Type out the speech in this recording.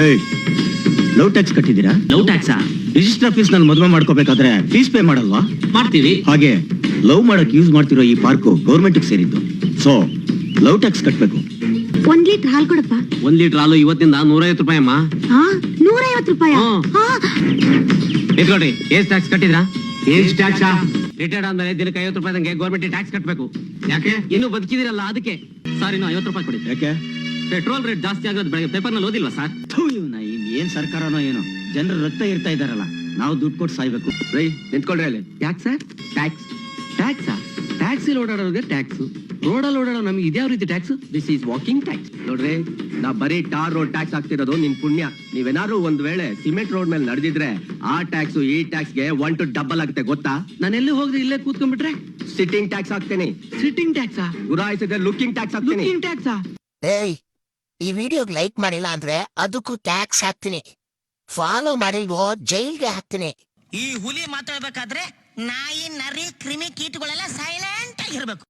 Love tax ಕಟ್ಟಿದ್ದೀರಾ? Love ಟ್ಯಾಕ್ಸಾ? Register office ನಲ್ಲಿ ಮದುವೆ ಮಾಡ್ಕೋಬೇಕಾದ್ರೆ ಫೀಸ್ ಪೇ ಮಾಡಲ್ವಾ? ಮಾಡ್ತೀವಿ. ಹಾಗೆ ಲವ್ ಮಾಡಕ್ ಯೂಸ್ ಮಾಡ್ತಿರೋ ಈ ಪಾರ್ಕ್ ಗವರ್ಮೆಂಟ್ ಸೇರಿದ್ದು. ಸೊ ಲವ್ ಟ್ಯಾಕ್ಸ್ ಕಟ್ಬೇಕು. 1 ಲೀಟರ್ ಹಾಲು ಕೊಡಪ್ಪ. 1 ಲೀಟರ್ ಹಾಲು ಇವತ್ತಿಂದ 150 ರೂಪಾಯಿ ಅಮ್ಮ. 150 ರೂಪಾಯಿ? ಇಟ್ಕೊಡ್ರಿ. ಏಸ್ ಟ್ಯಾಕ್ಸ್ ಕಟ್ಟಿದ್ರಾ? ಏಸ್ ಟ್ಯಾಕ್ಸಾ? ರಿಟೈರ್ಡ್ ಆದ್ಮೇಲೆ ದಿನಕ್ಕೆ 50 ರೂಪಾಯಿದಂಗೆ ಗವರ್ಮೆಂಟ್ ಟ್ಯಾಕ್ಸ್ ಕಟ್ಬೇಕು. ಯಾಕೆ? ಇನ್ನು ಬದುಕಿದಿರಲ್ಲ ಅದಕ್ಕೆ. ಸರ್ ಇನ್ನು 50 ರೂಪಾಯಿ ಕೊಡಿ. ಯಾಕೆ? ಪೆಟ್ರೋಲ್ ರೇಟ್ ಜಾಸ್ತಿ ಆಗೋದು ಬೆಳಗ್ಗೆ ಪೇಪರ್ ನಲ್ಲಿ ಓದಿಲ್ವಾ ಸರ್? ಏನ್ ಸರ್ಕಾರನೋ ಏನೋ, ಜನರ ರಕ್ತ ಇರ್ತಾ ಇದಾರಲ್ಲ, ನಾವು ದುಡ್ಡು ಕೊಟ್ಟು ಸಾಯ್ಬೇಕು. ನಿಂತ್ಕೊಳ್ರಿ ಅಲ್ಲಿ. ಯಾಕೆ ಸರ್? ಟ್ಯಾಕ್ಸ್ ಟ್ಯಾಕ್ಸಾ? ಟ್ಯಾಕ್ಸಿಲ್ ಓಡಾಡೋರಿಗೆ ಟ್ಯಾಕ್ಸ್, ರೋಡಲ್ಲಿ ಓಡಾಡೋ ನಮ್ಗೆ ಇದ್ಯಾವ ರೀತಿ tax? This is walking tax. ನೋಡ್ರಿ, ನಾ ಬರೀ ಟಾರ್ ರೋಡ್ ಟ್ಯಾಕ್ಸ್ ಆಗ್ತಿರೋದು ನಿನ್ ಪುಣ್ಯ. ನೀವೇನಾದ್ರು ಒಂದ್ ವೇಳೆ ಸಿಮೆಂಟ್ ರೋಡ್ ಮೇಲೆ ನಡೆದಿದ್ರೆ ಆ ಟ್ಯಾಕ್ಸ್ ಈ ಟ್ಯಾಕ್ಸ್ಗೆ 1 to ಡಬಲ್ ಆಗುತ್ತೆ ಗೊತ್ತಾ? ನಾನು ಎಲ್ಲಿ ಹೋಗ್ರಿ ಇಲ್ಲೇ ಕೂತ್ಕೊಂಡ್ಬಿಟ್ರೆ ಸಿಟ್ಟಿಂಗ್ ಟ್ಯಾಕ್ಸ್ ಹಾಕ್ತೇನೆ. ಸಿಟ್ಟಿಂಗ್ ಟ್ಯಾಕ್ಸಾ? ಗುರಾಯಿಸಿದ್ರೆ ಲುಕಿಂಗ್ ಟ್ಯಾಕ್ಸ್ ಹಾಕ್ತೇನೆ. ಲುಕಿಂಗ್ ಟ್ಯಾಕ್ಸಾ? ಏಯ್, ಈ ವಿಡಿಯೋಗೆ ಲೈಕ್ ಮಾಡಿಲ್ಲ ಅಂದ್ರೆ ಅದಕ್ಕೂ ಟ್ಯಾಕ್ಸ್ ಹಾಕ್ತೀನಿ. ಫಾಲೋ ಮಾಡಿಲ್ವೋ ಜೈಲ್ಗೆ ಹಾಕ್ತೀನಿ. ಈ ಹುಲಿ ಮಾತಾಡ್ಬೇಕಾದ್ರೆ ನಾಯಿ, ನರಿ, ಕ್ರಿಮಿ ಕೀಟಗಳೆಲ್ಲ ಸೈಲೆಂಟ್ ಆಗಿರ್ಬೇಕು.